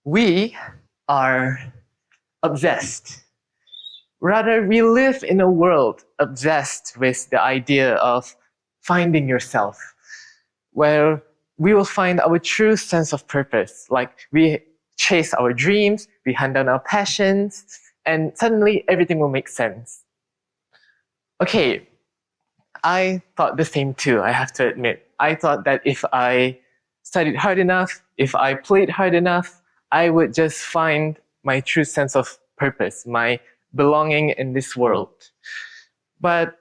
We are obsessed. Rather, we live in a world obsessed with the idea of finding yourself, where we will find our true sense of purpose. Like we chase our dreams, we hunt down our passions, and suddenly everything will make sense. Okay, I thought the same too, I have to admit. I thought that if I studied hard enough, if I played hard enough, I would just find my true sense of purpose, my belonging in this world. But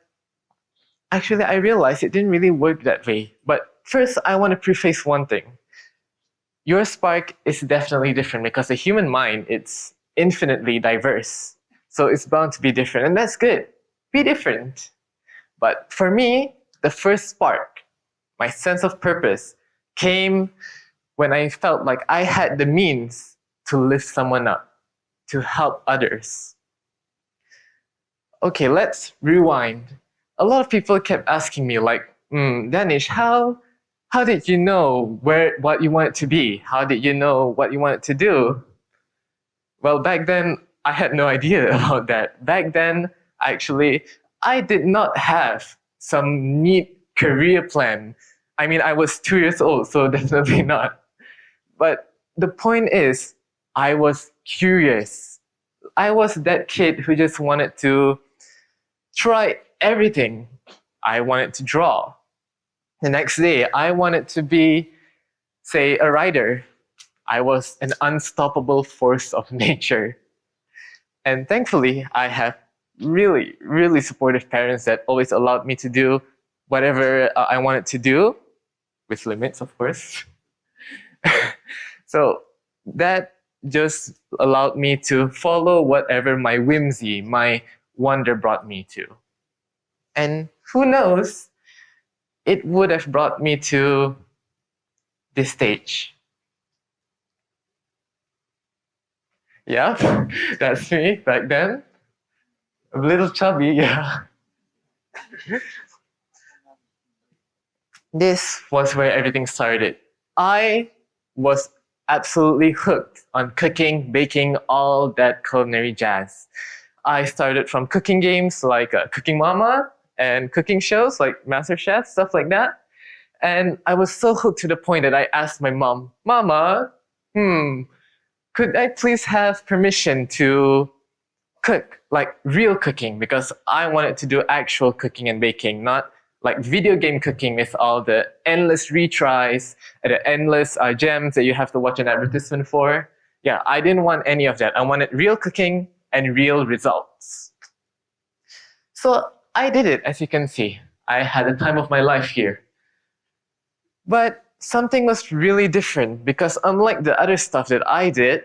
actually, I realized it didn't really work that way. But first, I want to preface one thing. Your spark is definitely different because the human mind, it's infinitely diverse. So it's bound to be different, and that's good. Be different. But for me, the first spark, my sense of purpose, came when I felt like I had the means to lift someone up, to help others. Okay, let's rewind. A lot of people kept asking me like, Danish, how did you know what you wanted to be? How did you know what you wanted to do? Well, back then, I had no idea about that. Back then, actually, I did not have some neat career plan. I mean, I was 2 years old, so definitely not. But the point is, I was curious. I was that kid who just wanted to try everything. I wanted to draw. The next day, I wanted to be, say, a writer. I was an unstoppable force of nature. And thankfully, I have really, really supportive parents that always allowed me to do whatever I wanted to do, with limits, of course. So that just allowed me to follow whatever my whimsy, my wonder brought me to. And who knows, it would have brought me to this stage. Yeah, that's me back then. A little chubby, yeah. This was where everything started. I was absolutely hooked on cooking, baking, all that culinary jazz. I started from cooking games like Cooking Mama and cooking shows like MasterChef, stuff like that. And I was so hooked to the point that I asked my mom, Mama, could I please have permission to cook, like real cooking? Because I wanted to do actual cooking and baking, not like video game cooking with all the endless retries, the endless gems that you have to watch an advertisement for. Yeah, I didn't want any of that. I wanted real cooking and real results. So I did it, as you can see. I had the time of my life here. But something was really different because unlike the other stuff that I did,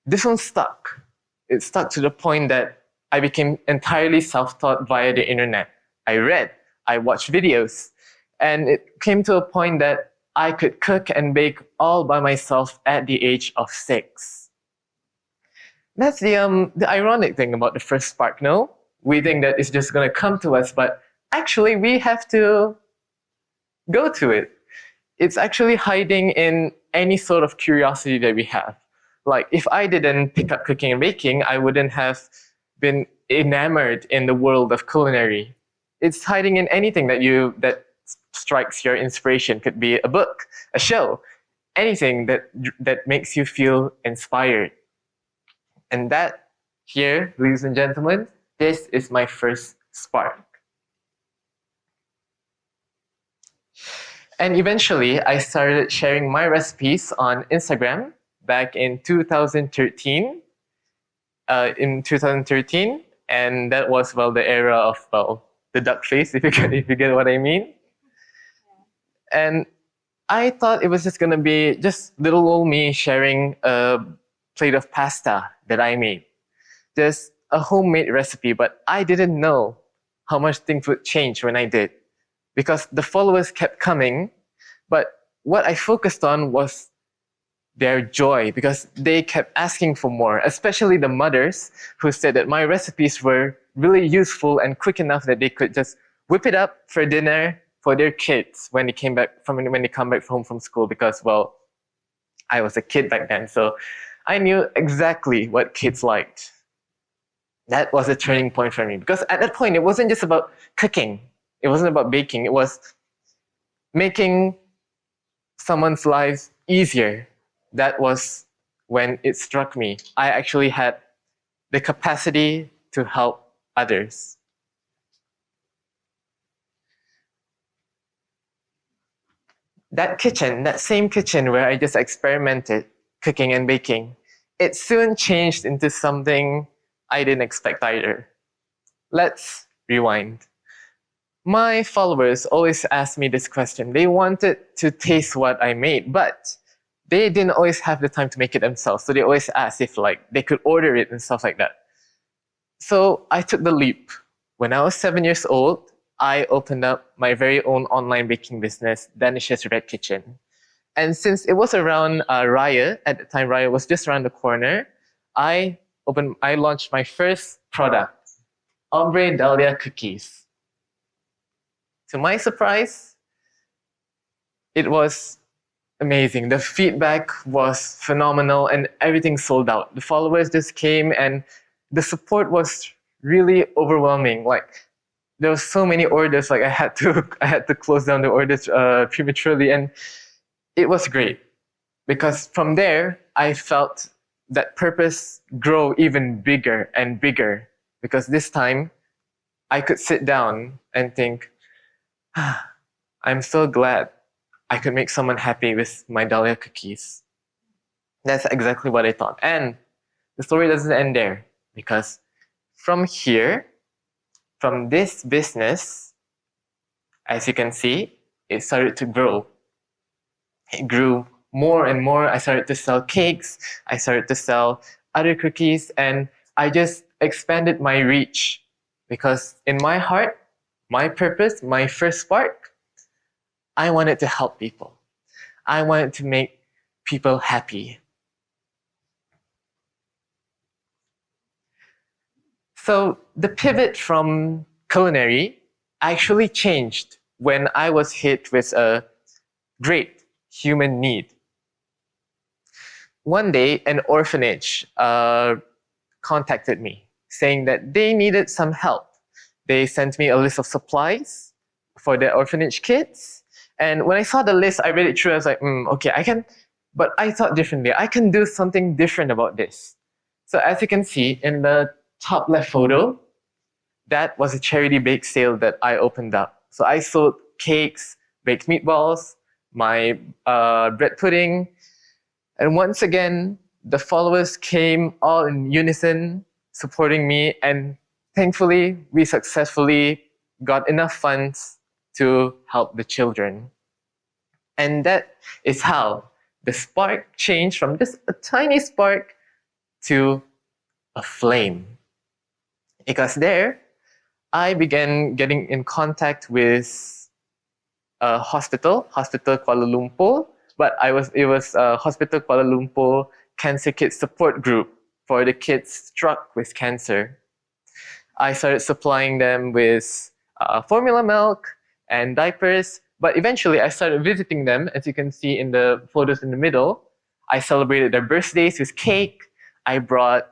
this one stuck. It stuck to the point that I became entirely self-taught via the internet. I read, I watched videos, and it came to a point that I could cook and bake all by myself at the age of 6. That's the ironic thing about the first spark, no? We think that it's just gonna come to us, but actually we have to go to it. It's actually hiding in any sort of curiosity that we have. Like if I didn't pick up cooking and baking, I wouldn't have been enamored in the world of culinary. It's hiding in anything that strikes your inspiration. Could be a book, a show, anything that makes you feel inspired. And that here, ladies and gentlemen, this is my first spark. And eventually, I started sharing my recipes on Instagram back in 2013. And that was, well, the era of, well, the duck face, if you get what I mean. And I thought it was just gonna be just little old me sharing a plate of pasta that I made. Just a homemade recipe, but I didn't know how much things would change when I did. Because the followers kept coming, but what I focused on was their joy, because they kept asking for more, especially the mothers who said that my recipes were really useful and quick enough that they could just whip it up for dinner for their kids when they come back home from school, because, well, I was a kid back then, so I knew exactly what kids liked. That was a turning point for me, because at that point, it wasn't just about cooking. It wasn't about baking. It was making someone's lives easier. That was when it struck me. I actually had the capacity to help others. That kitchen, that same kitchen where I just experimented cooking and baking, it soon changed into something I didn't expect either. Let's rewind. My followers always asked me this question. They wanted to taste what I made, but they didn't always have the time to make it themselves. So they always asked if they could order it and stuff like that. So I took the leap. When I was 7 years old, I opened up my very own online baking business, Danish Harraz Kitchen. And since it was around Raya, at the time Raya was just around the corner, I launched my first product, Ombre Dahlia cookies. To my surprise, it was amazing. The feedback was phenomenal and everything sold out. The followers just came and the support was really overwhelming. There were so many orders, I had to close down the orders prematurely, and it was great because from there I felt that purpose grow even bigger and bigger, because this time I could sit down and think, I'm so glad I could make someone happy with my Dahlia cookies. That's exactly what I thought. And the story doesn't end there, because from here, from this business, as you can see, it started to grow. It grew more and more. I started to sell cakes. I started to sell other cookies, and I just expanded my reach, because in my heart, my purpose, my first spark, I wanted to help people. I wanted to make people happy. So the pivot from culinary actually changed when I was hit with a great human need. One day, an orphanage contacted me saying that they needed some help. They sent me a list of supplies for the orphanage kids. And when I saw the list, I read it through. I was like, okay, I can, but I thought differently. I can do something different about this. So as you can see in the top left photo, that was a charity bake sale that I opened up. So I sold cakes, baked meatballs, my bread pudding. And once again, the followers came all in unison, supporting me. And thankfully, we successfully got enough funds to help the children. And that is how the spark changed from just a tiny spark to a flame. Because there, I began getting in contact with a hospital Kuala Lumpur, but it was a Hospital Kuala Lumpur Cancer Kids Support Group for the kids struck with cancer. I started supplying them with formula milk and diapers, but eventually I started visiting them. As you can see in the photos in the middle, I celebrated their birthdays with cake. I brought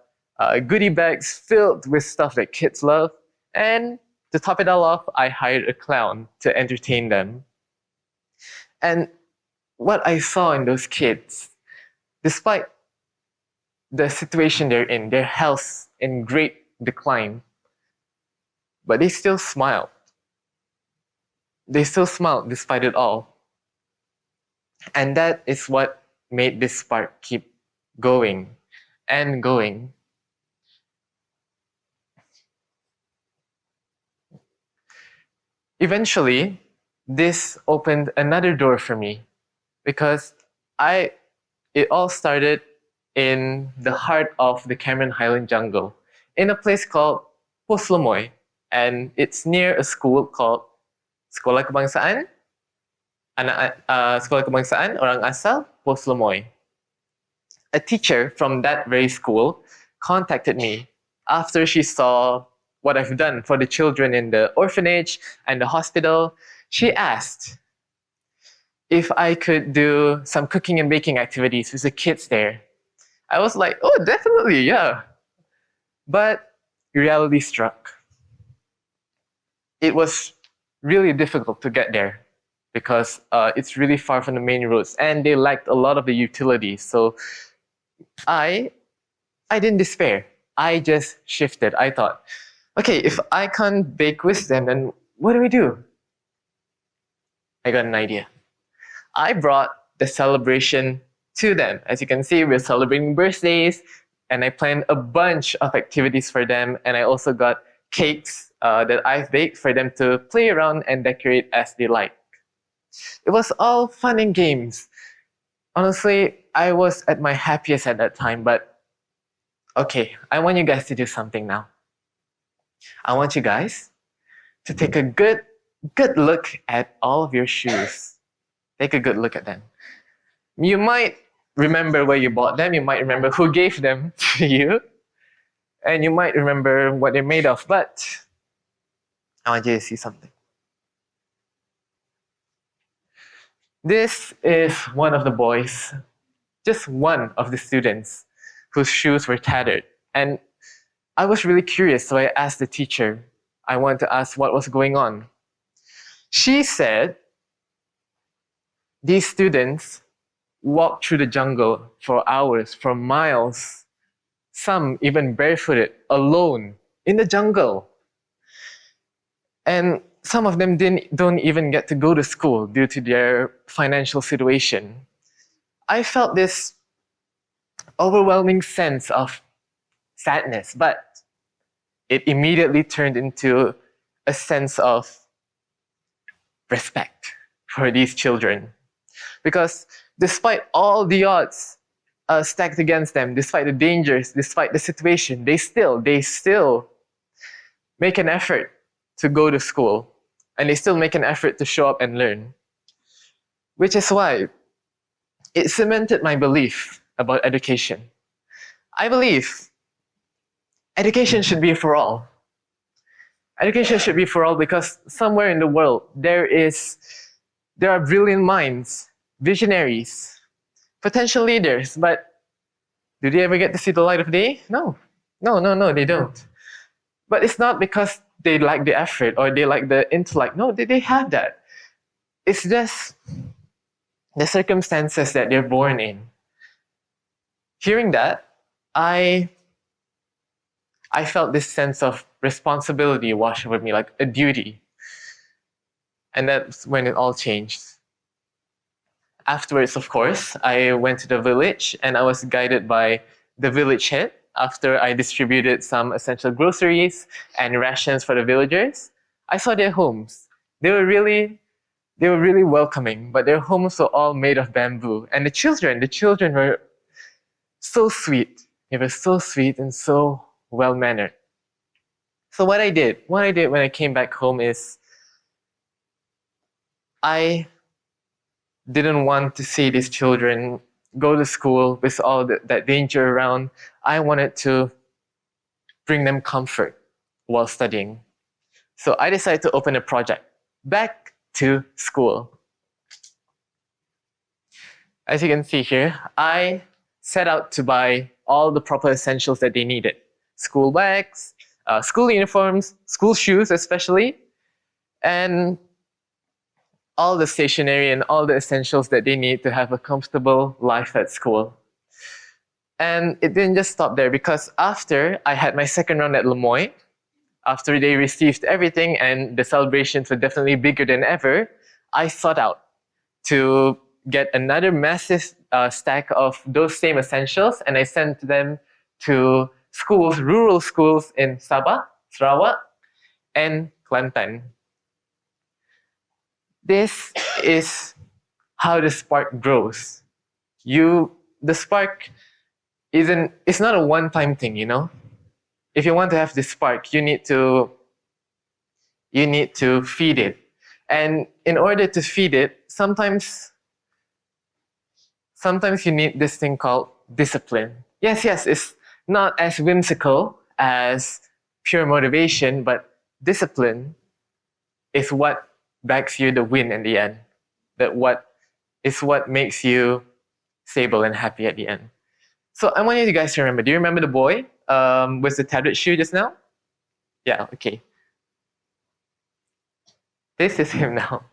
goodie bags filled with stuff that kids love. And to top it all off, I hired a clown to entertain them. And what I saw in those kids, despite the situation they're in, their health in great decline, but they still smiled. They still smiled despite it all. And that is what made this spark keep going and going. Eventually, this opened another door for me, because it all started in the heart of the Cameron Highland jungle, in a place called Puslomoy, and it's near a school called Sekolah Kebangsaan, Sekolah Kebangsaan Orang Asal Puslomoy. A teacher from that very school contacted me after she saw what I've done for the children in the orphanage and the hospital. She asked, if I could do some cooking and baking activities with the kids there. I was like, oh, definitely, yeah. But reality struck. It was really difficult to get there because it's really far from the main roads and they lacked a lot of the utilities. So I didn't despair. I just shifted. I thought, okay, if I can't bake with them, then what do we do? I got an idea. I brought the celebration to them. As you can see, we're celebrating birthdays, and I planned a bunch of activities for them, and I also got cakes that I've baked for them to play around and decorate as they like. It was all fun and games. Honestly, I was at my happiest at that time, but okay, I want you guys to do something now. I want you guys to take a good look at all of your shoes. Take a good look at them. You might remember where you bought them, you might remember who gave them to you, and you might remember what they're made of, but I want you to see something. This is one of the boys, just one of the students whose shoes were tattered. And I was really curious, so I asked the teacher. I wanted to ask what was going on. She said these students walked through the jungle for hours, for miles, some even barefooted, alone, in the jungle. And some of them don't even get to go to school due to their financial situation. I felt this overwhelming sense of sadness, but it immediately turned into a sense of respect for these children. Because despite all the odds stacked against them, despite the dangers, despite the situation, they still make an effort to go to school, and they still make an effort to show up and learn. Which is why it cemented my belief about education. I believe education should be for all. Education should be for all because somewhere in the world there are brilliant minds, visionaries, potential leaders, but do they ever get to see the light of day? No, they don't. But it's not because they lack the effort or they lack the intellect. No, they have that. It's just the circumstances that they're born in. Hearing that, I felt this sense of responsibility wash over me, like a duty. And that's when it all changed. Afterwards, of course, I went to the village and I was guided by the village head after I distributed some essential groceries and rations for the villagers. I saw their homes. They were really welcoming, but their homes were all made of bamboo. And the children were so sweet. They were so sweet and so well-mannered. So what I did when I came back home is I didn't want to see these children go to school with all that danger around. I wanted to bring them comfort while studying. So I decided to open a project, Back to School. As you can see here, I set out to buy all the proper essentials that they needed. School bags, school uniforms, school shoes especially, and all the stationery and all the essentials that they need to have a comfortable life at school. And it didn't just stop there because after I had my second round at Lemoyne, after they received everything and the celebrations were definitely bigger than ever, I sought out to get another massive stack of those same essentials and I sent them to schools, rural schools in Sabah, Sarawak, and Kelantan. This is how the spark grows. The spark it's not a one-time thing, you know? If you want to have this spark, you need to feed it. And in order to feed it, sometimes you need this thing called discipline. Yes, it's not as whimsical as pure motivation, but discipline is what backs you the win in the end. That what is what makes you stable and happy at the end. So I want you guys to remember. Do you remember the boy with the tattered shoe just now? Yeah, okay. This is him now.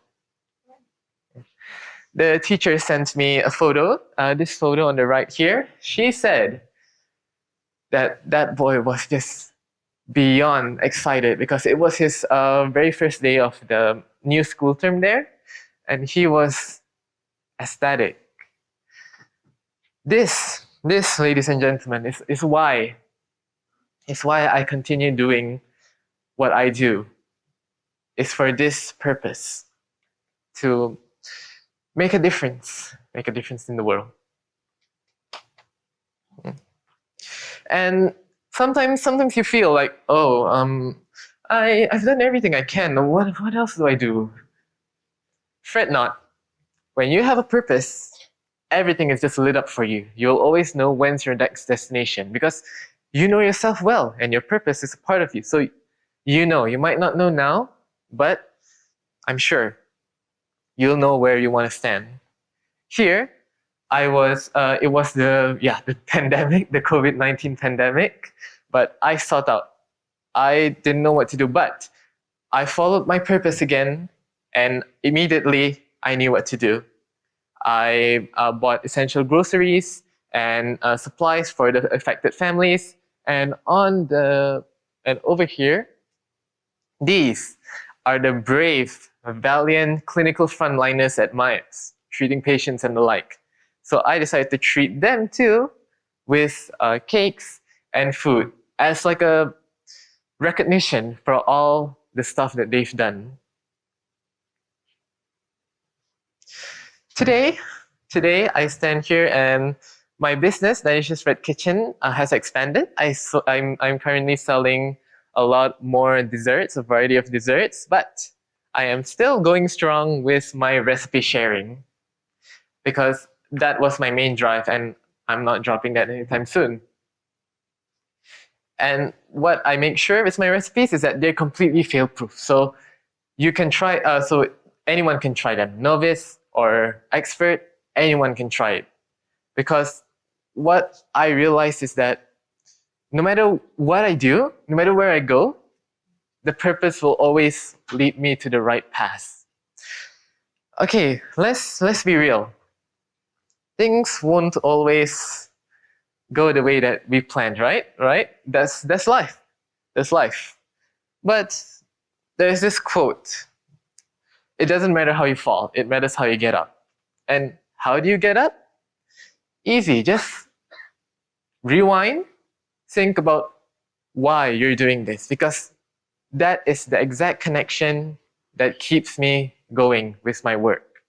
The teacher sent me a photo, this photo on the right here. She said that that boy was just beyond excited because it was his very first day of the new school term there, and he was ecstatic. This, ladies and gentlemen, is why I continue doing what I do. It's for this purpose, to make a difference in the world. And sometimes you feel like, oh, I've done everything I can. What else do I do? Fret not. When you have a purpose, everything is just lit up for you. You'll always know when's your next destination because you know yourself well and your purpose is a part of you. So you know, you might not know now, but I'm sure you'll know where you want to stand. Here, it was the pandemic, the COVID-19 pandemic, but I sought out. I didn't know what to do, but I followed my purpose again, and immediately I knew what to do. I bought essential groceries and supplies for the affected families, and over here, these are the brave, valiant clinical frontliners at MIAPS, treating patients and the like. So I decided to treat them too with cakes and food as like a recognition for all the stuff that they've done. Today I stand here and my business, Danish Red Kitchen, has expanded. I'm currently selling a lot more desserts, a variety of desserts, but I am still going strong with my recipe sharing because that was my main drive and I'm not dropping that anytime soon. And what I make sure with my recipes is that they're completely fail-proof. So you can try, so anyone can try them. Novice or expert, anyone can try it. Because what I realized is that no matter what I do, no matter where I go, the purpose will always lead me to the right path. Okay, let's be real. Things won't always go the way that we planned, right? That's life. That's life. But there's this quote. It doesn't matter how you fall, it matters how you get up. And how do you get up? Easy, just rewind, think about why you're doing this, because that is the exact connection that keeps me going with my work.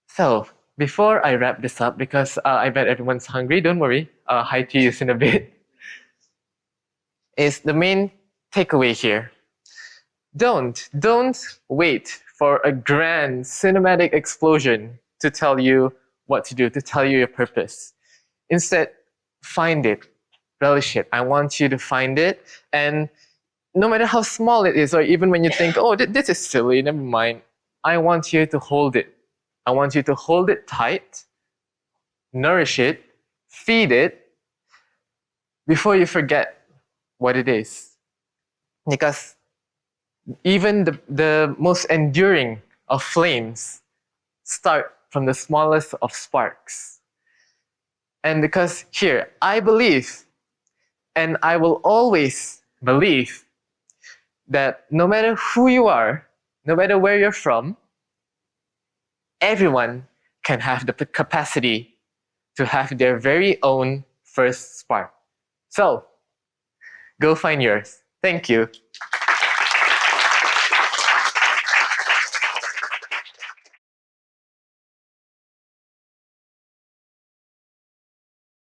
So, before I wrap this up, because I bet everyone's hungry, don't worry, high tea is in a bit, is the main takeaway here. Don't wait for a grand cinematic explosion to tell you what to do, to tell you your purpose. Instead, find it, relish it. I want you to find it, and no matter how small it is, or even when you think, oh, this is silly, never mind, I want you to hold it. I want you to hold it tight, nourish it, feed it, before you forget what it is. Because even the most enduring of flames start from the smallest of sparks. And because here, I believe, and I will always believe, that no matter who you are, no matter where you're from, everyone can have the capacity to have their very own first spark. So, go find yours. Thank you.